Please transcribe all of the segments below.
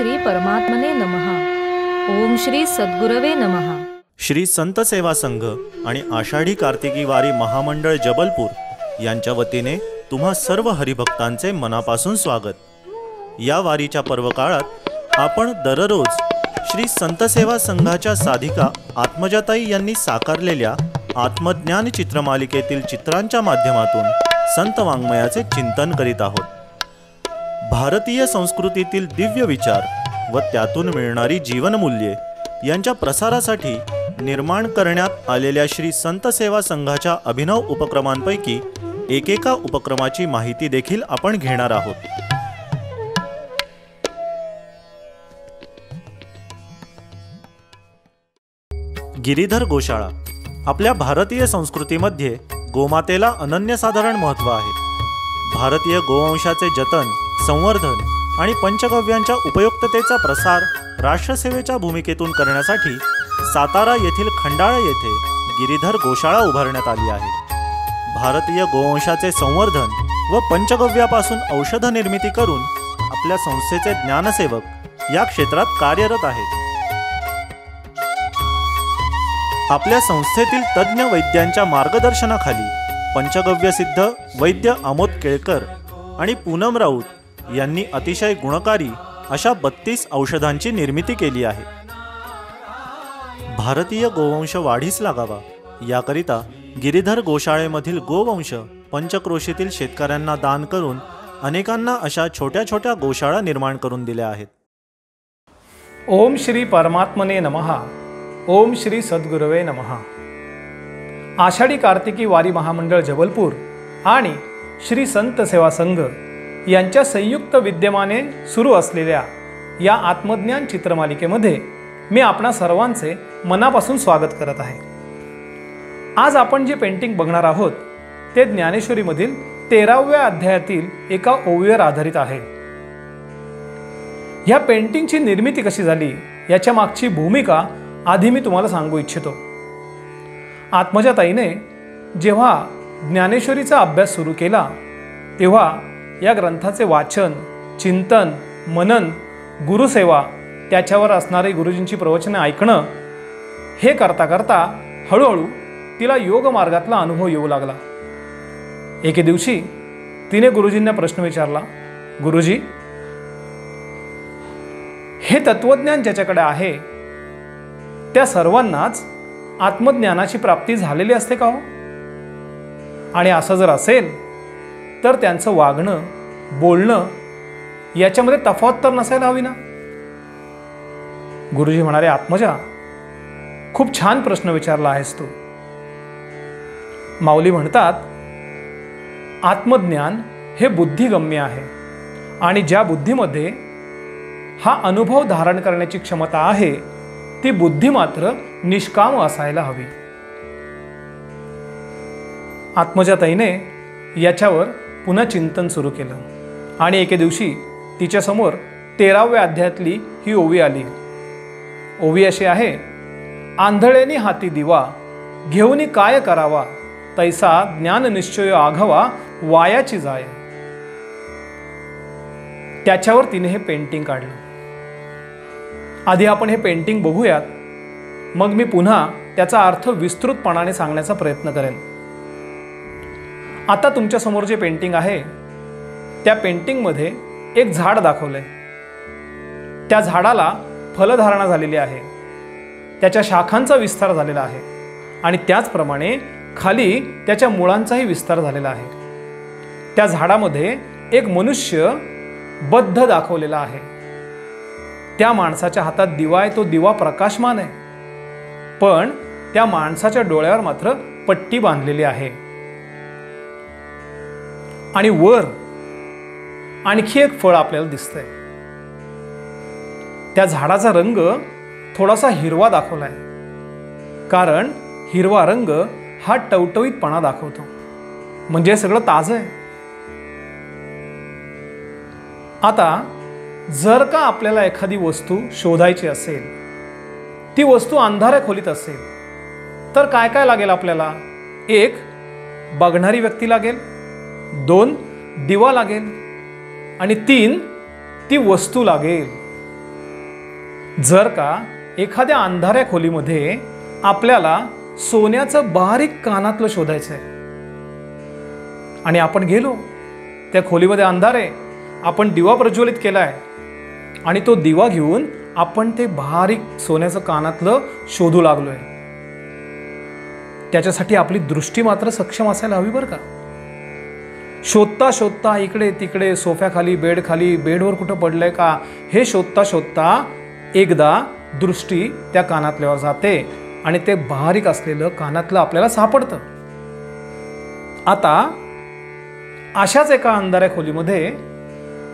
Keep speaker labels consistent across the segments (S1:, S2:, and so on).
S1: श्री परमात्मने नमः. ओम श्री सद्गुरवे नमः.
S2: श्री संत सेवा संघ आणि आषाढी कार्तिकी वारी महामंडळ जबलपूर यांच्या वतीने तुम्हा सर्व हरिभक्तांचे मनापासून स्वागत. या वारीच्या पर्वकाळात आपण दररोज श्री संत सेवा संघाच्या साधिका आत्मजाताई यांनी साकारलेल्या आत्मज्ञान चित्रमालिकेतील चित्रांच्या माध्यमातून संत वाङ्मयाचे चिंतन करीत आहोत. भारतीय संस्कृतीतील दिव्य विचार व त्यातून मिळणारी जीवनमूल्ये यांच्या प्रसारासाठी निर्माण करण्यात आलेल्या श्री संत सेवा संघाच्या अभिनव उपक्रमांपैकी एकेका उपक्रमाची माहिती देखील आपण घेणार आहोत. गिरीधर गोशाळा. आपल्या भारतीय संस्कृतीमध्ये गोमातेला अनन्यसाधारण महत्त्व आहे. भारतीय गोवंशाचे जतन, संवर्धन आणि पंचगव्यांच्या उपयुक्ततेचा प्रसार राष्ट्रसेवेच्या भूमिकेतून करण्यासाठी सातारा येथील खंडाळा येथे गिरीधर गोशाळा उभारण्यात आली आहे. भारतीय गोवंशाचे संवर्धन व पंचगव्यापासून औषध निर्मिती करून आपल्या संस्थेचे ज्ञानसेवक या क्षेत्रात कार्यरत आहेत. आपल्या संस्थेतील तज्ज्ञ वैद्यांच्या मार्गदर्शनाखाली पंचगव्य सिद्ध वैद्य आमोद केळकर आणि पूनम राऊत यांनी अतिशय गुणकारी अशा 32 औषधांची निर्मिती केली आहे. भारतीय गोवंश वाढीस लागावा याकरिता गिरीधर गोशाळेमधील गोवंश पंचक्रोशीतील शेतकऱ्यांना दान करून अनेकांना अशा छोट्या छोट्या गोशाळा निर्माण करून दिल्या आहेत.
S3: ओम श्री परमात्मने नमः. ओम श्री सद्गुरवे नमः. आषाढी कार्तिकी वारी महामंडळ जबलपूर आणि श्री संत सेवा संघ यांच्या संयुक्त विद्यमाने सुरू असलेल्या या आत्मज्ञान चित्रमालिकेमध्ये मी आपणा सर्वांचे मनापासून स्वागत करत आहे. आज आपण जे पेंटिंग बघणार आहोत ते ज्ञानेश्वरीमधील 13व्या अध्यायातील एका ओवीवर आधारित आहे. ह्या पेंटिंगची निर्मिती कशी झाली याच्या मागची भूमिका आधी मी तुम्हाला सांगू इच्छितो. आत्मजाताईने जेव्हा ज्ञानेश्वरीचा अभ्यास सुरू केला तेव्हा या ग्रंथाचे वाचन, चिंतन, मनन, गुरुसेवा, त्याच्यावर असणारे गुरुजींची प्रवचने ऐकणं हे करता करता हळूहळू तिला योग मार्गातला अनुभव येऊ लागला. एके दिवशी तिने गुरुजींना प्रश्न विचारला, गुरुजी, हे तत्वज्ञान ज्याच्याकडे आहे त्या सर्वांनाच आत्मज्ञानाची प्राप्ती झालेली असते का हो? आणि असं जर असेल तर त्यांचं वागणं, बोलणं याच्यामध्ये तफावत तर नसायला हवी ना? गुरुजी म्हणाले, आत्मजा, खूप छान प्रश्न विचारला आहेस तू. माऊली म्हणतात, आत्मज्ञान हे बुद्धिगम्य आहे आणि ज्या बुद्धीमध्ये हा अनुभव धारण करण्याची क्षमता आहे ती बुद्धी मात्र निष्काम असायला हवी. आत्मजाताईने याच्यावर पुन्हा चिंतन सुरू केलं आणि एके दिवशी तिच्यासमोर 13व्या अध्यायातली ही ओवी आली. ओवी अशी आहे, आंधळेनी हाती दिवा घेऊनी काय करावा, तैसा ज्ञान निश्चय आघावा वायाची जाय. त्याच्यावर तिने हे पेंटिंग काढलं. आधी आपण हे पेंटिंग बघूयात, मग मी पुन्हा त्याचा अर्थ विस्तृतपणाने सांगण्याचा प्रयत्न करेन. आता तुमच्या समोर जे पेंटिंग आहे त्या पेंटिंगमध्ये एक झाड दाखवलंय. त्या झाडाला फलधारणा झालेली आहे, त्याच्या शाखांचा विस्तार झालेला आहे आणि त्याचप्रमाणे खाली त्याच्या मुळांचाही विस्तार झालेला आहे. त्या झाडामध्ये एक मनुष्य बद्ध दाखवलेला आहे. त्या माणसाच्या हातात दिवा आहे, तो दिवा प्रकाशमान आहे, पण त्या माणसाच्या डोळ्यावर मात्र पट्टी बांधलेली आहे. आणि वर आणखी एक फळ आपल्याला दिसतंय. त्या झाडाचा रंग थोडासा हिरवा दाखवलाय, कारण हिरवा रंग हा टवटवीतपणा दाखवतो, म्हणजे सगळं ताजं आहे. आता जर का आपल्याला एखादी वस्तू शोधायची असेल, ती वस्तू अंधाऱ्या खोलीत असेल तर काय काय लागेल आपल्याला? 1 बघणारी व्यक्ती लागेल, 2 दिवा लागेल आणि 3 ती वस्तू लागेल. जर का एखाद्या अंधाऱ्या खोलीमध्ये आपल्याला सोन्याचं बारीक कानातलं शोधायचं आहे आणि आपण गेलो, त्या खोलीमध्ये अंधार आहे, आपण दिवा प्रज्वलित केलाय आणि तो दिवा घेऊन आपण ते बारीक सोन्याचं कानातलं शोधू लागलोय. त्याच्यासाठी आपली दृष्टी मात्र सक्षम असायला हवी बरं का. शोधता शोधता इकडे तिकडे, सोफ्याखाली, बेडखाली, बेडवर कुठं पडलंय का हे शोधता शोधता एकदा दृष्टी त्या कानातल्यावर जाते आणि ते बारीक असलेलं कानातलं आपल्याला सापडतं. आता अशाच एका अंधाऱ्या खोलीमध्ये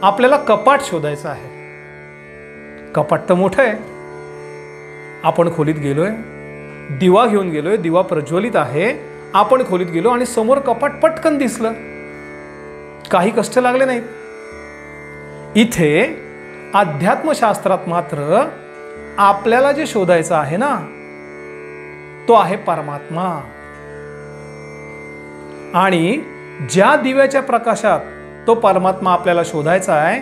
S3: आपल्याला कपाट शोधायचं आहे. कपाट तर मोठं आहे. आपण खोलीत गेलोय, दिवा घेऊन गेलोय, दिवा प्रज्वलित आहे, आपण खोलीत गेलो आणि समोर कपाट पटकन दिसलं, काही कष्ट लागले नाहीत. इथे अध्यात्मशास्त्रात मात्र आपल्याला जे शोधायचं आहे ना, तो आहे परमात्मा. आणि ज्या दिव्याच्या प्रकाशात तो परमात्मा आपल्याला शोधायचा आहे,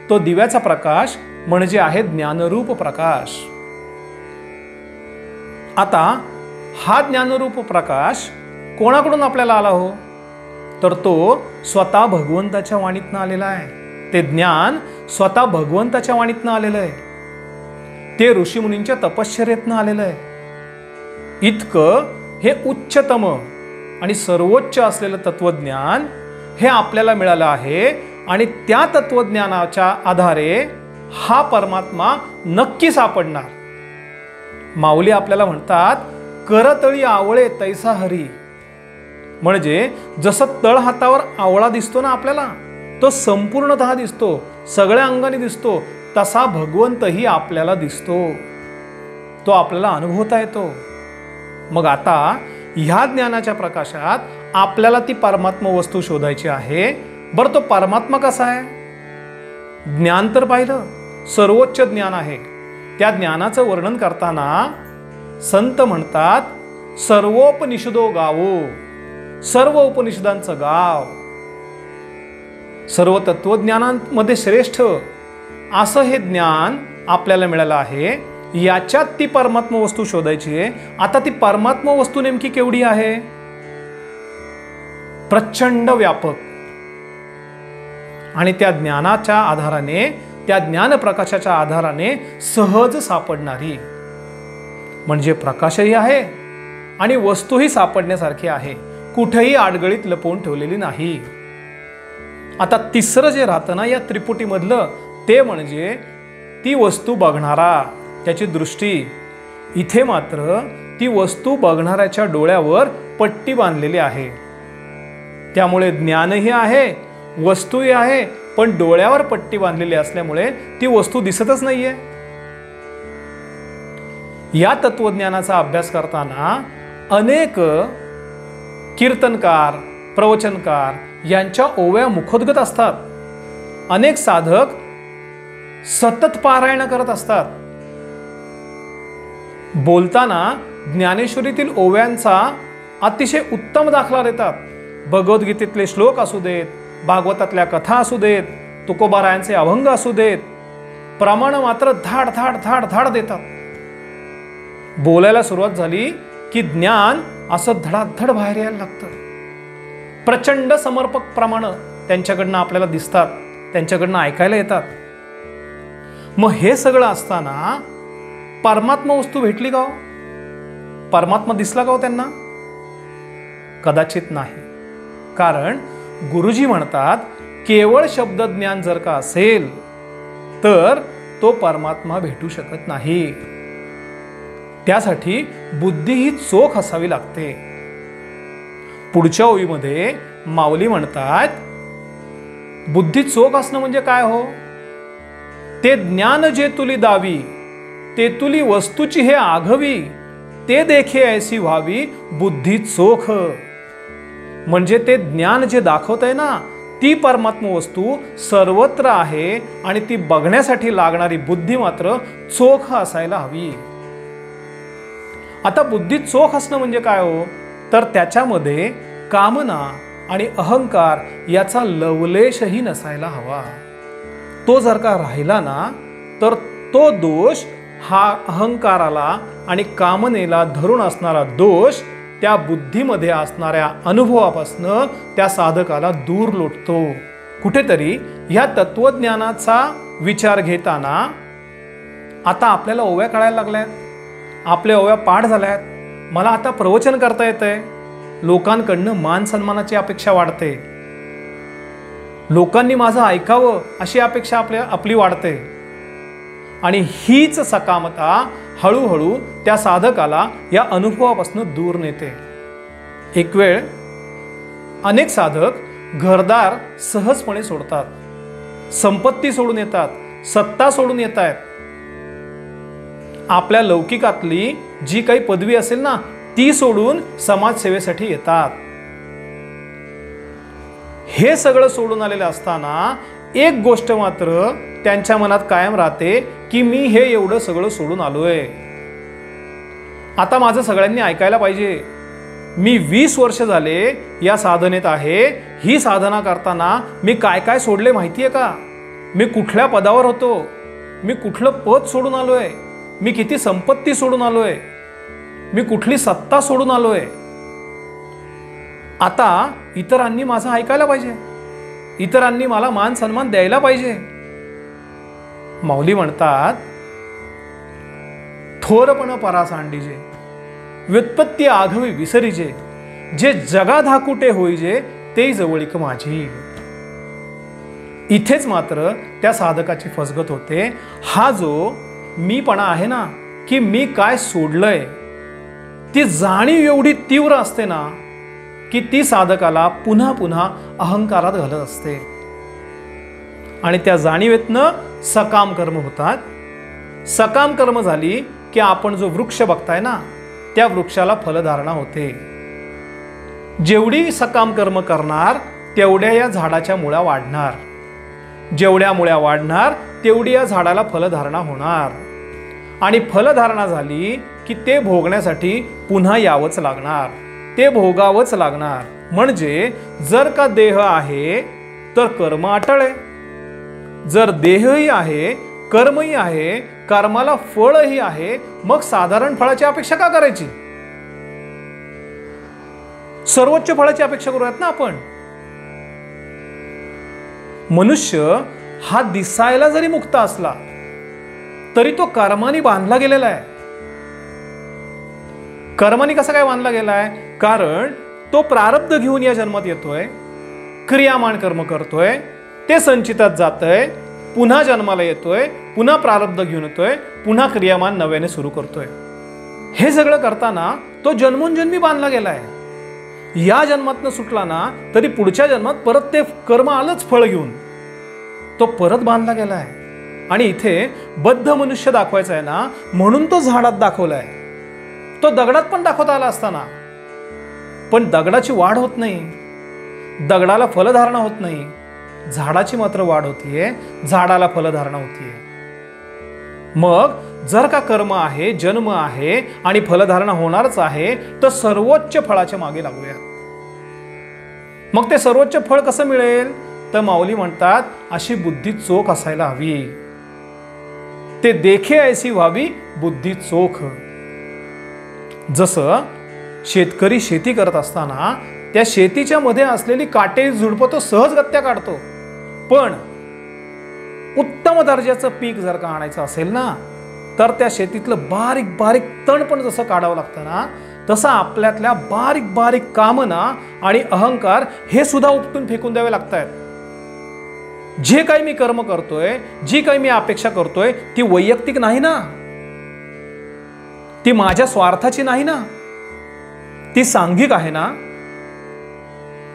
S3: तो दिव्याचा प्रकाश म्हणजे आहे ज्ञानरूप प्रकाश. आता हा ज्ञानरूप प्रकाश कोणाकडून आपल्याला आला हो, तर तो स्वतः भगवंताच्या वाणीतनं आलेला आहे. ते ज्ञान स्वतः भगवंताच्या वाणीतनं आलेलं आहे. ते ऋषीमुनींच्या तपश्चर्येतनं आलेलं आहे. इतकं हे उच्चतम आणि सर्वोच्च असलेलं तत्वज्ञान हे आपल्याला मिळालं आहे. आणि त्या तत्वज्ञानाच्या आधारे हा परमात्मा नक्की सापडणार. माऊली आपल्याला म्हणतात, करतळी आवळे तैसा हरी. म्हणजे जसं तळहातावर आवळा दिसतो ना आपल्याला, तो संपूर्णतः दिसतो, सगळ्या अंगाने दिसतो, तसा भगवंतही आपल्याला दिसतो, तो आपल्याला अनुभवता येतो. मग आता ह्या ज्ञानाच्या प्रकाशात आपल्याला ती परमात्मा वस्तू शोधायची आहे. बरं, तो परमात्मा कसा आहे? ज्ञान तर पाहिलं, सर्वोच्च ज्ञान आहे. त्या ज्ञानाचं वर्णन करताना संत म्हणतात, सर्वोपनिषदो गावो, सर्व उपनिषदांचं गाव, सर्व तत्वज्ञानांमध्ये श्रेष्ठ असं हे ज्ञान आपल्याला मिळालं आहे. याच्यात ती परमात्मा वस्तू शोधायची आहे. आता ती परमात्मा वस्तू नेमकी केवढी आहे? प्रचंड व्यापक. आणि त्या ज्ञानाच्या आधाराने, त्या ज्ञान प्रकाशाच्या आधाराने सहज सापडणारी. म्हणजे प्रकाशही आहे आणि वस्तूही सापडण्यासारखी आहे, कुठेही आडगळीत लपवून ठेवलेली नाही. आता तिसरं जे राहतं ना या त्रिपुटीमधलं, ते म्हणजे ती वस्तू बघणारा, त्याची दृष्टी. इथे मात्र ती वस्तू बघणाऱ्याच्या डोळ्यावर पट्टी बांधलेली आहे. त्यामुळे ज्ञानही आहे, वस्तूही आहे, पण डोळ्यावर पट्टी बांधलेली असल्यामुळे ती वस्तू दिसतच नाहीये. या तत्वज्ञानाचा अभ्यास करताना अनेक कीर्तनकार, प्रवचनकार यांच्या ओव्या मुखोद्गत असतात. अनेक साधक सतत पारायण करत असतात. बोलताना ज्ञानेश्वरीतील ओव्यांचा अतिशय उत्तम दाखला देतात. भगवद्गीतेतले श्लोक असू देत, भागवतातल्या कथा असू देत, तुकोबारायांचे अभंग असू देत, प्रमाण मात्र धाड धाड धाड धाड देतात. बोलायला सुरुवात झाली की ज्ञान असं धडाधड बाहेर यायला लागतं. प्रचंड समर्पक प्रमाण त्यांच्याकडनं आपल्याला दिसतात, त्यांच्याकडनं ऐकायला येतात. मग हे सगळं असताना परमात्मा वस्तू भेटली का हो? परमात्मा दिसला का हो त्यांना? कदाचित नाही. कारण गुरुजी म्हणतात, केवळ शब्दज्ञान जर का असेल तर तो परमात्मा भेटू शकत नाही. त्यासाठी बुद्धी ही चोख असावी लागते. पुढच्या ओळीमध्ये माऊली म्हणतात, बुद्धी चोख असणं म्हणजे काय हो? ते ज्ञान जे तुली दावी, ते तुली वस्तूची हे आघवी, ते देखे ऐसी व्हावी बुद्धी चोख. म्हणजे ते ज्ञान जे दाखवतंय ना, ती परमात्मा वस्तू सर्वत्र आहे आणि ती बघण्यासाठी लागणारी बुद्धी मात्र चोख असायला हवी. आता बुद्धी चोख असणं म्हणजे काय हो? तर त्याच्यामध्ये कामना आणि अहंकार याचा लवलेशही नसायला हवा. तो जर का राहिला ना, तर तो दोष हा अहंकाराला आणि कामनेला धरून असणारा दोष त्या बुद्धीमध्ये असणाऱ्या अनुभवापासनं त्या साधकाला दूर लोटतो. कुठेतरी ह्या तत्वज्ञानाचा विचार घेताना आता आपल्याला ओव्या कळायला लागल्यात, आपल्या ओव्या पाठ झाल्यात, मला आता प्रवचन करता येतंय, लोकांकडनं मान सन्मानाची अपेक्षा वाढते, लोकांनी माझं ऐकावं अशी अपेक्षा आपली वाढते. आणि हीच सकामता हळूहळू त्या साधकाला या अनुभवापासून दूर नेते. एक वेळ अनेक साधक घरदार सहजपणे सोडतात, संपत्ती सोडून येतात, सत्ता सोडून येत आहेत, आपल्या लौकिकातली जी काही पदवी असेल ना ती सोडून समाजसेवेसाठी येतात. हे सगळं सोडून आलेलं असताना एक गोष्ट मात्र त्यांच्या मनात कायम राहते की मी हे एवढं सगळं सोडून आलोय, आता माझं सगळ्यांनी ऐकायला पाहिजे. मी 20 वर्ष झाले या साधनेत आहे, ही साधना करताना मी काय काय सोडले माहितीये का, मी कुठल्या पदावर होतो, मी कुठलं पद सोडून आलोय, मी किती संपत्ती सोडून आलोय, मी कुठली सत्ता सोडून आलोय, आता इतरांनी माझं ऐकायला पाहिजे, इतरांनी मला मान सन्मान द्यायला पाहिजे. माऊली म्हणतात, थोरपण परासांडीजे व्युत्पत्ती आघवी विसरीजे, जे जगा धाकुटे होईजे ते जवळीक माझी. इथेच मात्र त्या साधकाची फसगत होते. हा जो मीपणा आहे ना, की मी काय सोडलंय, ती जाणीव एवढी तीव्र असते ना की ती साधकाला पुन्हा पुन्हा अहंकारात घालत असते. आणि त्या जाणीवेतनं सकाम कर्म होतात. सकाम कर्म झाली की आपण जो वृक्ष बघताय ना त्या वृक्षाला फलधारणा होते. जेवढी सकाम कर्म करणार तेवढ्या या झाडाच्या मुळ्या वाढणार, जेवढ्या मुळ्या वाढणार तेवढी या झाडाला फलधारणा होणार. आणि फलधारणा झाली की ते भोगण्यासाठी पुन्हा यावंच लागणार, ते भोगावंच लागणार. म्हणजे जर का देह आहे तर कर्म अटळ आहे, जर देहही आहे कर्मही आहे, कर्माला फळही आहे, मग साधारण फळाची अपेक्षा का करायची, सर्वोच्च फळाची अपेक्षा करूयात ना आपण. मनुष्य हा दिसायला जरी मुक्त असला तरी तो कर्माने बांधला गेलेला आहे. कर्माने कसा काय बांधला गेलाय, कारण तो प्रारब्ध घेऊन या जन्मात येतोय, क्रियामान कर्म करतोय, ते संचितात जातंय, पुन्हा जन्माला येतोय, पुन्हा प्रारब्ध घेऊन येतोय, पुन्हा क्रियामान नव्याने सुरू करतोय. हे सगळं करताना तो जन्मोनजन्मी बांधला गेलाय. या जन्मातनं सुटला ना तरी पुढच्या जन्मात परत ते कर्म आलंच फळ घेऊन, तो परत बांधला गेलाय. आणि इथे बद्ध मनुष्य दाखवायचा आहे ना म्हणून तो झाडात दाखवलाय. तो दगडात पण दाखवता आला असताना, पण दगडाची वाढ होत नाही, दगडाला फलधारणा होत नाही, झाडाची मात्र वाढ होतीये, झाडाला फलधारणा होतीये. मग जर का कर्म आहे, जन्म आहे आणि फलधारणा होणारच आहे तर सर्वोच्च फळाच्या मागे लागूया. मग ते सर्वोच्च फळ कसं मिळेल, तर माऊली म्हणतात अशी बुद्धी चोख असायला हवी. ते देखे ऐसी व्हावी बुद्धी चोख. जसं शेतकरी शेती करत असताना त्या शेतीच्या मध्ये असलेली काटेरी झुडपं तो सहजगत्या काढतो, पण उत्तम दर्जाचं पीक जर का आणायचं असेल ना तर त्या शेतीतलं बारीक बारीक तण पण जसं काढावं लागतं ना, तसं आपल्यातल्या बारीक बारीक कामना आणि अहंकार हे सुद्धा उपटून फेकून द्यावे लागतात. जे काही मी कर्म करतोय, जी काही मी अपेक्षा करतोय ती वैयक्तिक नाही ना, ती माझ्या स्वार्थाची नाही ना, ती सांघिक आहे ना,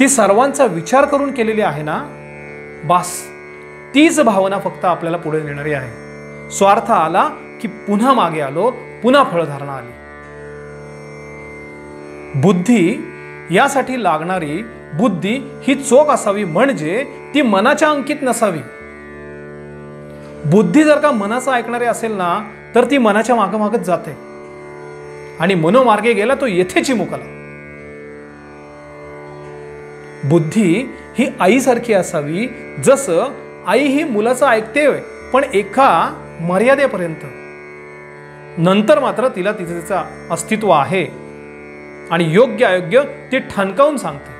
S3: ती सर्वांचा विचार करून केलेली आहे ना. बस तीच भावना फक्त आपल्याला पुढे नेणारी आहे. स्वार्थ आला की पुन्हा मागे आलो, पुन्हा फळधारणा आली. बुद्धी यासाठी लागणारी बुद्धी ही चोख असावी, म्हणजे ती मनाच्या अंकित नसावी. बुद्धी जर का मनाचं ऐकणारी असेल ना तर ती मनाच्या मागमागच जाते आणि मनोमार्गे गेला तो येथे चिमुकला. बुद्धी ही आईसारखी असावी, जसं आई ही मुलाचं ऐकते पण एका मर्यादेपर्यंत. नंतर मात्र तिला तिचं अस्तित्व आहे आणि योग्य अयोग्य ती ठणकावून सांगते.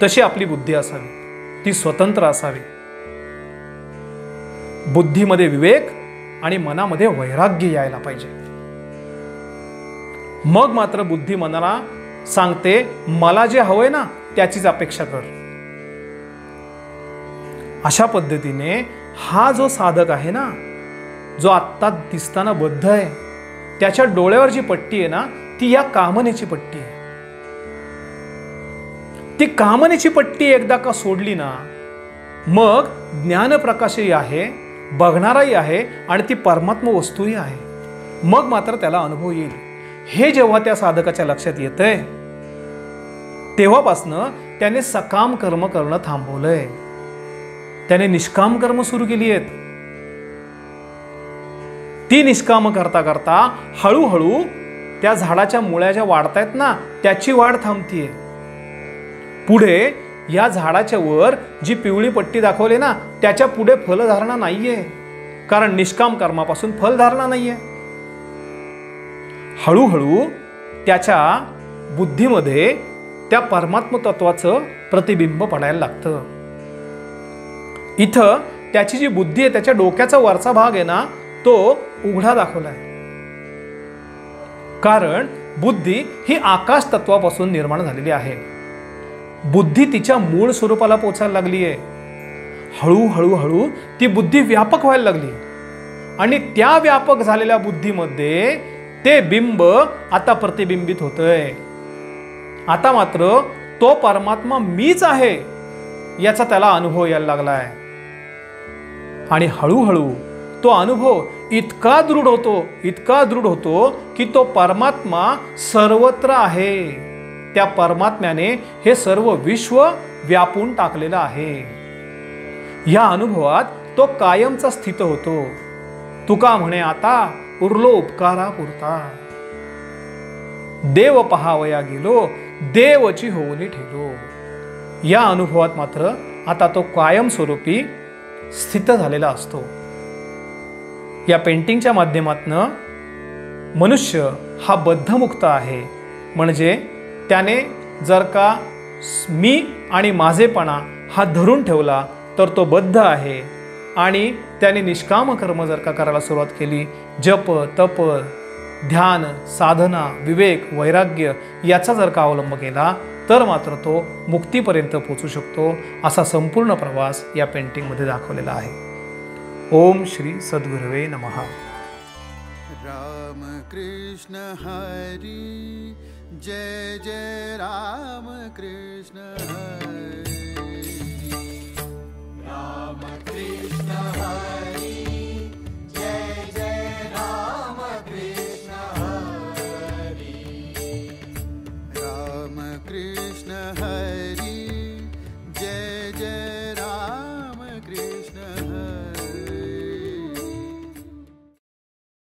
S3: तशी आपली बुद्धी असावी, ती स्वतंत्र असावी. बुद्धीमध्ये विवेक आणि मनामध्ये वैराग्य यायला पाहिजे. मग मात्र बुद्धी मनाला सांगते, मला जे हवंय ना त्याचीच अपेक्षा कर. अशा पद्धतीने हा जो साधक आहे ना, जो आत्ता दिसताना बद्ध आहे, त्याच्या डोळ्यावर जी पट्टी आहे ना, ती या कामनेची पट्टी आहे. ती कामनेची पट्टी एकदा का सोडली ना, मग ज्ञानप्रकाशही आहे, बघणाराही आहे आणि ती परमात्मा वस्तूही आहे. मग मात्र त्याला अनुभव येईल. हे जेव्हा त्या साधकाच्या लक्षात येतंय, तेव्हापासनं त्याने सकाम कर्म करणं थांबवलंय. त्याने निष्काम कर्म सुरू केली आहेत. ती निष्काम करता करता हळूहळू त्या झाडाच्या मुळ्या ज्या वाढतायत ना, त्याची वाढ थांबतीये. पुढे या झाडाच्या वर जी पिवळी पट्टी दाखवली ना, त्याच्या पुढे फलधारणा नाहीये, कारण निष्काम कर्मापासून फलधारणा नाहीये. हळूहळू त्याच्या बुद्धीमध्ये त्या परमात्म तत्वाचं प्रतिबिंब पडायला लागतं. इथं त्याची जी बुद्धी आहे, त्याच्या डोक्याचा वरचा भाग आहे ना, तो उघडा दाखवलाय. कारण बुद्धी ही आकाश तत्वापासून निर्माण झालेली आहे. बुद्धी तिच्या मूळ स्वरूपाला पोचायला लागली आहे. हळूहळू हळू ती बुद्धी व्यापक व्हायला लागली आणि त्या व्यापक झालेल्या बुद्धीमध्ये ते बिंब आता प्रतिबिंबित होतंय. आता मात्र तो परमात्मा मीच आहे याचा त्याला अनुभव यायला लागलाय. आणि हळूहळू तो अनुभव इतका दृढ होतो की तो परमात्मा सर्वत्र आहे. त्या परमात्म्याने हे सर्व विश्व व्यापून टाकलेलं आहे. या अनुभवात तो कायमचा स्थित होतो. तुका म्हणे आता उरलो उपकारा पुरता. देव पहावया गेलो, देवची होऊनी ठेलो. या अनुभवात मात्र आता तो कायमस्वरूपी स्थित झालेला असतो. या पेंटिंगच्या माध्यमातनं मनुष्य हा बद्धमुक्त आहे. म्हणजे त्याने जर का मी आणि माझेपणा हा धरून ठेवला तर तो बद्ध आहे. आणि त्याने निष्काम कर्म जर का करायला सुरुवात केली, जप तप ध्यान साधना विवेक वैराग्य याचा जर का अवलंब केला, तर मात्र तो मुक्तीपर्यंत पोहोचू शकतो. असा संपूर्ण प्रवास या पेंटिंगमध्ये दाखवलेला आहे. ओम श्री सद्गुरवे नमः.
S4: राम कृष्ण हरी जय जय राम कृष्ण हरी. राम कृष्ण हरी जय जय राम कृष्ण हरी. राम कृष्ण हरी